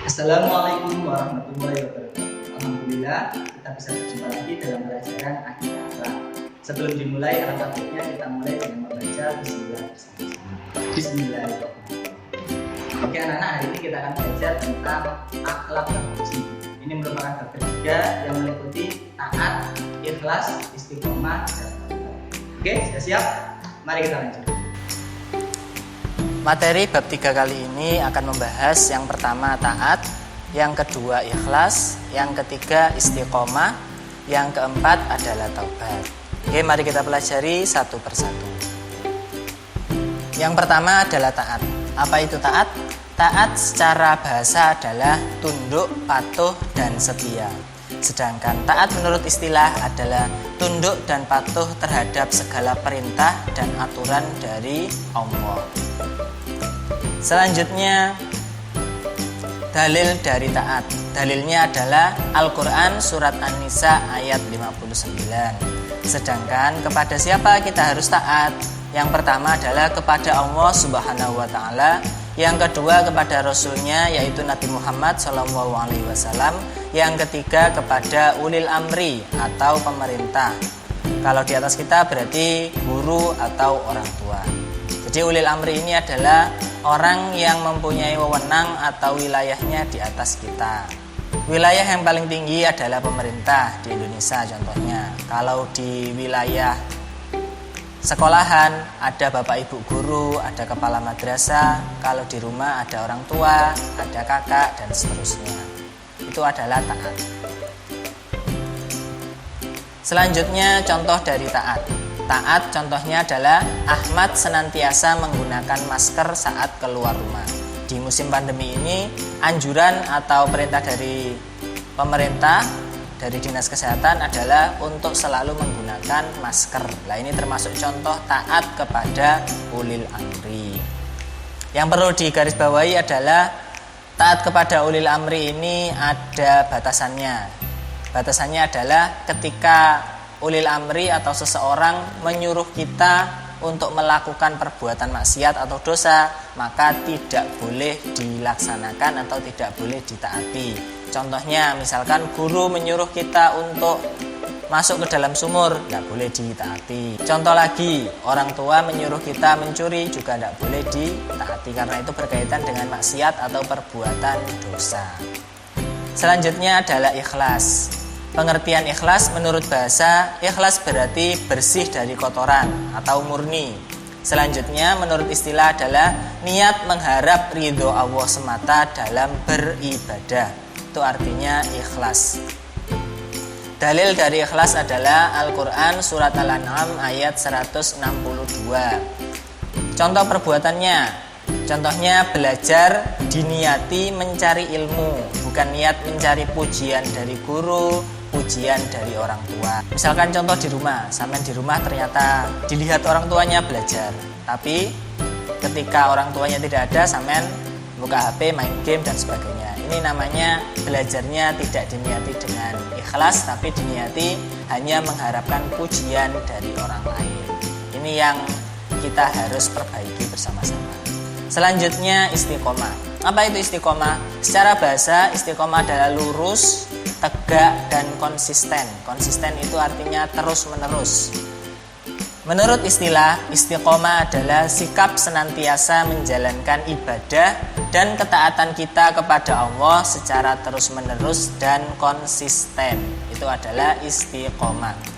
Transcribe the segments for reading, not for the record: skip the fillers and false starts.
Assalamualaikum warahmatullahi wabarakatuh. Alhamdulillah kita bisa berjumpa lagi dalam pelajaran Akidah Akhlak. Sebelum dimulai, alangkah baiknya kita mulai dengan membaca Bismillah bersama-sama. Bismillahirrahmanirrahim. Oke anak-anak, hari ini kita akan belajar tentang akhlak terpuji. Ini merupakan bab ketiga yang meliputi taat, ikhlas, istiqomah, dan taubat. Oke, sudah siap? Mari kita lanjut. Materi bab 3 kali ini akan membahas yang pertama taat, yang kedua ikhlas, yang ketiga istiqomah, yang keempat adalah taubat. Oke, mari kita pelajari satu persatu. Yang pertama adalah taat. Apa itu taat? Taat secara bahasa adalah tunduk, patuh, dan setia. Sedangkan taat menurut istilah adalah tunduk dan patuh terhadap segala perintah dan aturan dari Allah. Selanjutnya, dalil dari taat. Dalilnya adalah Al-Quran surat An-Nisa ayat 59. Sedangkan kepada siapa kita harus taat? Yang pertama adalah kepada Allah Subhanahu wa Ta'ala. Yang kedua kepada Rasulnya, yaitu Nabi Muhammad SAW. Yang ketiga kepada ulil amri atau pemerintah. Kalau di atas kita berarti guru atau orang tua. Jadi ulil amri ini adalah orang yang mempunyai wewenang atau wilayahnya di atas kita. Wilayah yang paling tinggi adalah pemerintah di Indonesia contohnya. Kalau di wilayah sekolahan ada bapak ibu guru, ada kepala madrasah. Kalau di rumah ada orang tua, ada kakak, dan seterusnya. Itu adalah taat. Selanjutnya contoh dari taat. Taat contohnya adalah Ahmad senantiasa menggunakan masker saat keluar rumah. Di musim pandemi ini, anjuran atau perintah dari pemerintah, dari Dinas Kesehatan adalah untuk selalu menggunakan masker. Nah, ini termasuk contoh taat kepada ulil amri. Yang perlu digarisbawahi adalah taat kepada ulil amri ini ada batasannya. Batasannya adalah ketika ulil amri atau seseorang menyuruh kita untuk melakukan perbuatan maksiat atau dosa, maka tidak boleh dilaksanakan atau tidak boleh ditaati. Contohnya misalkan guru menyuruh kita untuk masuk ke dalam sumur, tidak boleh ditaati. Contoh lagi, orang tua menyuruh kita mencuri juga tidak boleh ditaati karena itu berkaitan dengan maksiat atau perbuatan dosa. Selanjutnya adalah ikhlas. Pengertian ikhlas menurut bahasa, ikhlas berarti bersih dari kotoran atau murni. Selanjutnya menurut istilah adalah niat mengharap ridho Allah semata dalam beribadah. Itu artinya ikhlas. Dalil dari ikhlas adalah Al-Quran surat Al-An'am ayat 162. Contoh perbuatannya, contohnya belajar diniati mencari ilmu, bukan niat mencari pujian dari guru, pujian dari orang tua. Misalkan contoh di rumah, sampean di rumah ternyata dilihat orang tuanya belajar, tapi ketika orang tuanya tidak ada, sampean buka HP, main game dan sebagainya. Ini namanya belajarnya tidak diniati dengan ikhlas, tapi diniati hanya mengharapkan pujian dari orang lain. Ini yang kita harus perbaiki bersama-sama. Selanjutnya istiqomah. Apa itu istiqomah? Secara bahasa istiqomah adalah lurus, tegak, dan konsisten. Konsisten itu artinya terus-menerus. Menurut istilah, istiqomah adalah sikap senantiasa menjalankan ibadah dan ketaatan kita kepada Allah secara terus-menerus dan konsisten. Itu adalah istiqomah.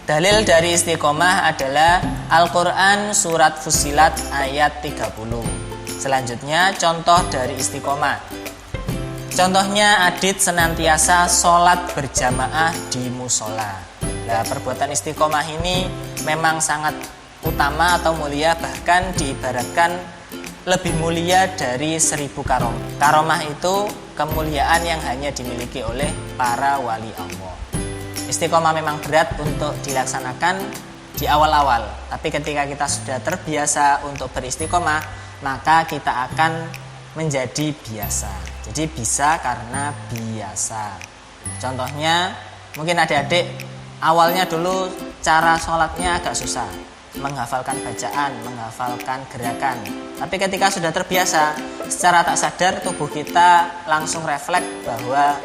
Dalil dari istiqomah adalah Al-Quran surat Fussilat ayat 30. Selanjutnya contoh dari istiqomah. Contohnya adit senantiasa sholat berjamaah di musola. Nah, perbuatan istiqomah ini memang sangat utama atau mulia, bahkan diibaratkan lebih mulia dari 1000 karomah. Karomah itu kemuliaan yang hanya dimiliki oleh para wali Allah. Istiqomah memang berat untuk dilaksanakan di awal-awal, tapi ketika kita sudah terbiasa untuk beristiqomah, maka kita akan menjadi biasa. Jadi bisa karena biasa. Contohnya mungkin adik-adik awalnya dulu cara sholatnya agak susah, menghafalkan bacaan, menghafalkan gerakan. Tapi ketika sudah terbiasa, secara tak sadar tubuh kita langsung refleks bahwa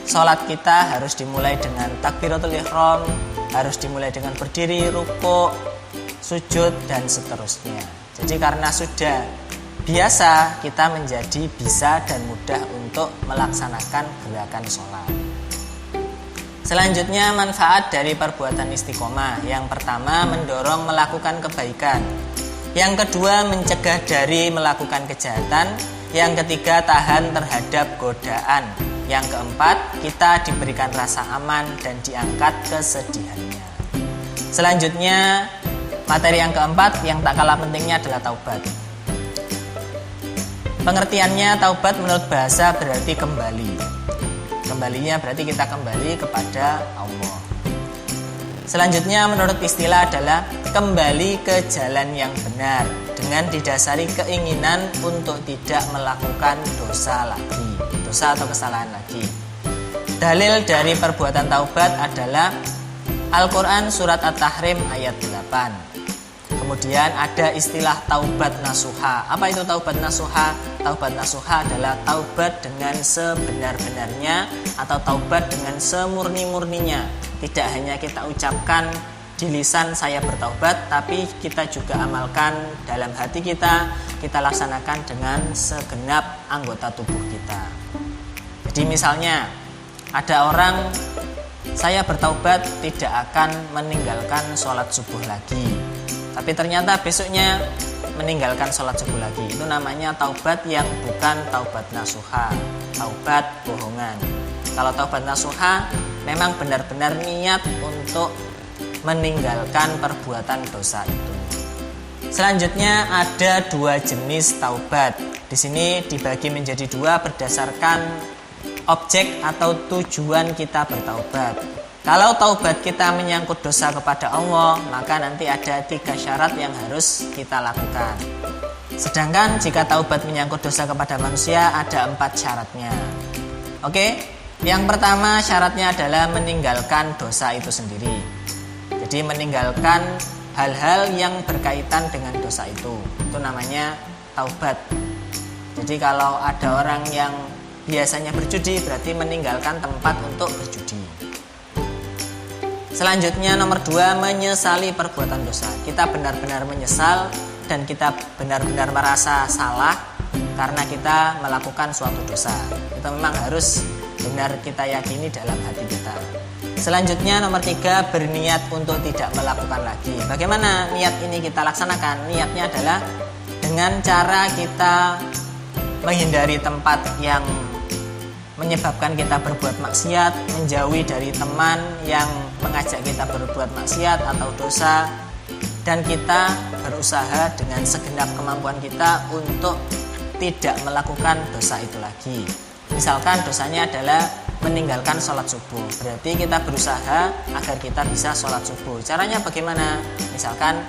sholat kita harus dimulai dengan takbiratul ihram, harus dimulai dengan berdiri, rukuk, sujud, dan seterusnya. Jadi karena sudah biasa, kita menjadi bisa dan mudah untuk melaksanakan gerakan sholat. Selanjutnya, manfaat dari perbuatan istiqomah. Yang pertama, mendorong melakukan kebaikan. Yang kedua, mencegah dari melakukan kejahatan. Yang ketiga, tahan terhadap godaan. Yang keempat, kita diberikan rasa aman dan diangkat kesedihannya. Selanjutnya, materi yang keempat yang tak kalah pentingnya adalah taubat. Pengertiannya, taubat menurut bahasa berarti kembali. Kembalinya berarti kita kembali kepada Allah. Selanjutnya menurut istilah adalah kembali ke jalan yang benar dengan didasari keinginan untuk tidak melakukan dosa atau kesalahan lagi. Dalil dari perbuatan taubat adalah Al-Quran surat At-Tahrim ayat 8. Kemudian ada istilah taubat nasuha. Apa itu taubat nasuha? Taubat nasuha adalah taubat dengan sebenar-benarnya atau taubat dengan semurni-murninya. Tidak hanya kita ucapkan di lisan saya bertaubat, tapi kita juga amalkan dalam hati kita laksanakan dengan segenap anggota tubuh kita. Jadi misalnya ada orang, saya bertaubat tidak akan meninggalkan sholat subuh lagi, tapi ternyata besoknya meninggalkan sholat subuh lagi. Itu namanya taubat yang bukan taubat nasuha, taubat bohongan. Kalau taubat nasuha memang benar-benar niat untuk meninggalkan perbuatan dosa itu. Selanjutnya ada dua jenis taubat. Di sini dibagi menjadi dua berdasarkan objek atau tujuan kita bertaubat. Kalau taubat kita menyangkut dosa kepada Allah, maka nanti ada 3 syarat yang harus kita lakukan. Sedangkan jika taubat menyangkut dosa kepada manusia, ada 4 syaratnya. Oke, yang pertama syaratnya adalah meninggalkan dosa itu sendiri. Jadi meninggalkan hal-hal yang berkaitan dengan dosa itu namanya taubat. Jadi kalau ada orang yang biasanya berjudi, berarti meninggalkan tempat untuk berjudi. Selanjutnya nomor 2, menyesali perbuatan dosa. Kita benar-benar menyesal dan kita benar-benar merasa salah karena kita melakukan suatu dosa. Itu memang harus benar kita yakini dalam hati kita. Selanjutnya nomor 3, berniat untuk tidak melakukan lagi. Bagaimana niat ini kita laksanakan? Niatnya adalah dengan cara kita menghindari tempat yang menyebabkan kita berbuat maksiat, menjauhi dari teman yang mengajak kita berbuat maksiat atau dosa, dan kita berusaha dengan segenap kemampuan kita untuk tidak melakukan dosa itu lagi. Misalkan dosanya adalah meninggalkan sholat subuh, berarti kita berusaha agar kita bisa sholat subuh. Caranya bagaimana? Misalkan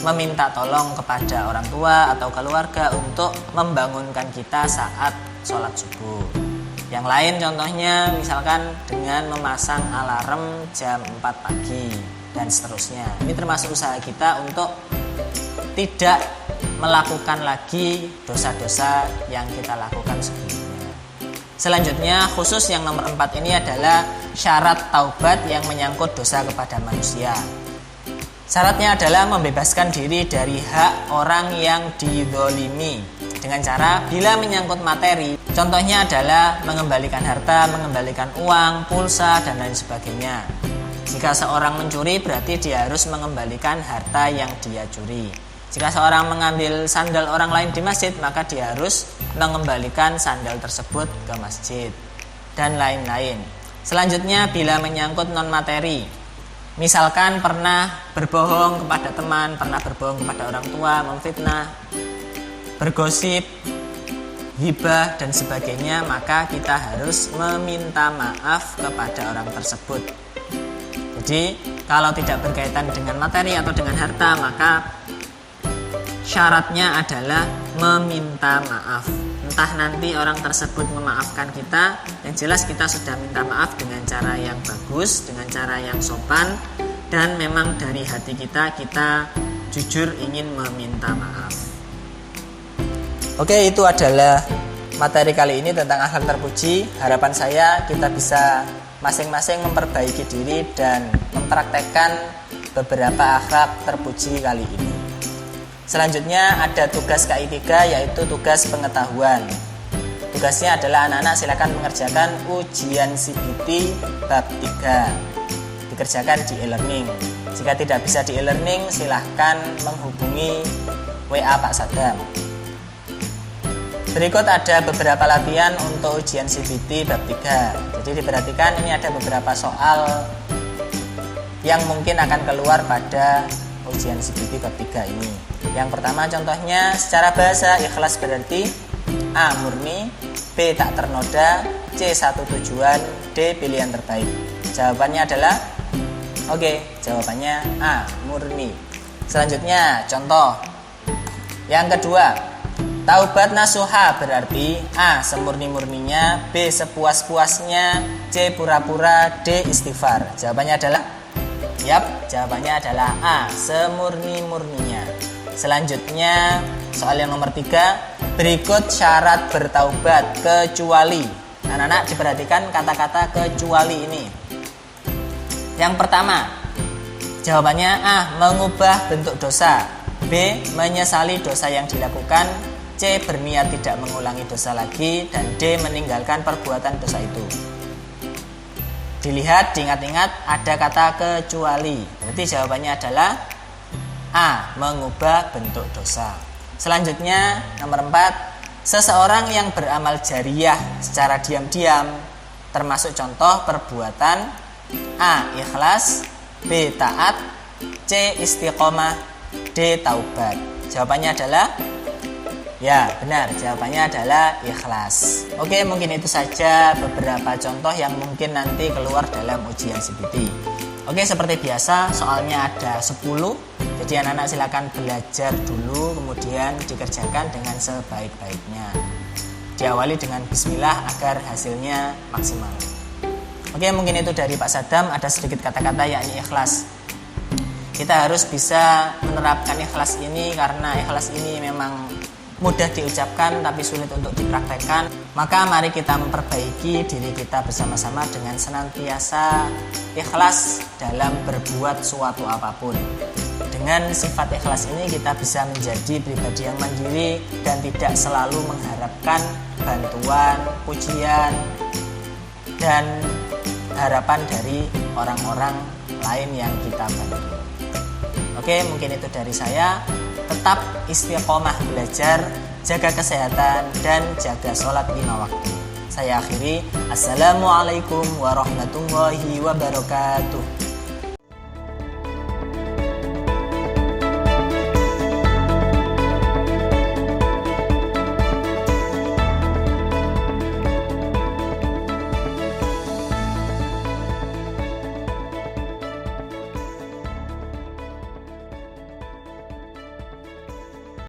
meminta tolong kepada orang tua atau keluarga untuk membangunkan kita saat sholat subuh. Yang lain contohnya misalkan dengan memasang alarm jam 4 pagi dan seterusnya. Ini termasuk usaha kita untuk tidak melakukan lagi dosa-dosa yang kita lakukan sebelumnya. Selanjutnya khusus yang nomor 4 ini adalah syarat taubat yang menyangkut dosa kepada manusia. Syaratnya adalah membebaskan diri dari hak orang yang dizolimi dengan cara bila menyangkut materi. Contohnya adalah mengembalikan harta, mengembalikan uang, pulsa, dan lain sebagainya. Jika seorang mencuri, berarti dia harus mengembalikan harta yang dia curi. Jika seorang mengambil sandal orang lain di masjid, maka dia harus mengembalikan sandal tersebut ke masjid, dan lain-lain. Selanjutnya, bila menyangkut non-materi, misalkan pernah berbohong kepada teman, pernah berbohong kepada orang tua, memfitnah, bergosip, ghibah, dan sebagainya, maka kita harus meminta maaf kepada orang tersebut. Jadi kalau tidak berkaitan dengan materi atau dengan harta, maka syaratnya adalah meminta maaf. Entah nanti orang tersebut memaafkan kita, yang jelas kita sudah minta maaf dengan cara yang bagus, dengan cara yang sopan, dan memang dari hati kita jujur ingin meminta maaf. Oke, itu adalah materi kali ini tentang akhlak terpuji. Harapan saya kita bisa masing-masing memperbaiki diri dan mempraktekkan beberapa akhlak terpuji kali ini. Selanjutnya ada tugas KI3, yaitu tugas pengetahuan. Tugasnya adalah anak-anak silakan mengerjakan ujian CBT bab 3. Dikerjakan di e-learning. Jika tidak bisa di e-learning, silahkan menghubungi WA Pak Sadam. Berikut ada beberapa latihan untuk ujian CBT bab 3. Jadi diperhatikan, ini ada beberapa soal yang mungkin akan keluar pada ujian CBT bab 3 ini. Yang pertama contohnya, secara bahasa ikhlas berarti A. Murni, B. Tak ternoda, C. Satu tujuan, D. Pilihan terbaik. Jawabannya adalah jawabannya A. Murni. Selanjutnya contoh yang kedua, taubat nasuha berarti A. semurni-murninya, B. sepuas-puasnya, C. pura-pura, D. istighfar. Jawabannya adalah jawabannya adalah A. semurni-murninya. Selanjutnya soal yang nomor 3, berikut syarat bertaubat kecuali. Anak-anak diperhatikan kata-kata kecuali ini. Yang pertama, jawabannya A. mengubah bentuk dosa, B. menyesali dosa yang dilakukan, C. berniat tidak mengulangi dosa lagi, dan D. meninggalkan perbuatan dosa itu. Dilihat, diingat-ingat ada kata kecuali. Berarti jawabannya adalah A. mengubah bentuk dosa. Selanjutnya nomor 4, seseorang yang beramal jariyah secara diam-diam, termasuk contoh perbuatan A. ikhlas, B. taat, C. istiqomah, D. taubat. Jawabannya adalah benar, jawabannya adalah ikhlas. Oke, mungkin itu saja beberapa contoh yang mungkin nanti keluar dalam ujian CBT. Oke, seperti biasa soalnya ada 10. Jadi anak-anak silakan belajar dulu, kemudian dikerjakan dengan sebaik-baiknya. Diawali dengan bismillah agar hasilnya maksimal. Oke, mungkin itu dari Pak Sadam. Ada sedikit kata-kata yakni ikhlas. Kita harus bisa menerapkan ikhlas ini karena ikhlas ini memang mudah diucapkan tapi sulit untuk dipraktekkan. Maka mari kita memperbaiki diri kita bersama-sama dengan senantiasa ikhlas dalam berbuat suatu apapun. Dengan sifat ikhlas ini kita bisa menjadi pribadi yang mandiri dan tidak selalu mengharapkan bantuan, pujian, dan harapan dari orang-orang lain yang kita bantu. Oke, mungkin itu dari saya. Tetap istiqomah belajar, jaga kesehatan, dan jaga sholat 5 waktu. Saya akhiri. Assalamualaikum warahmatullahi wabarakatuh.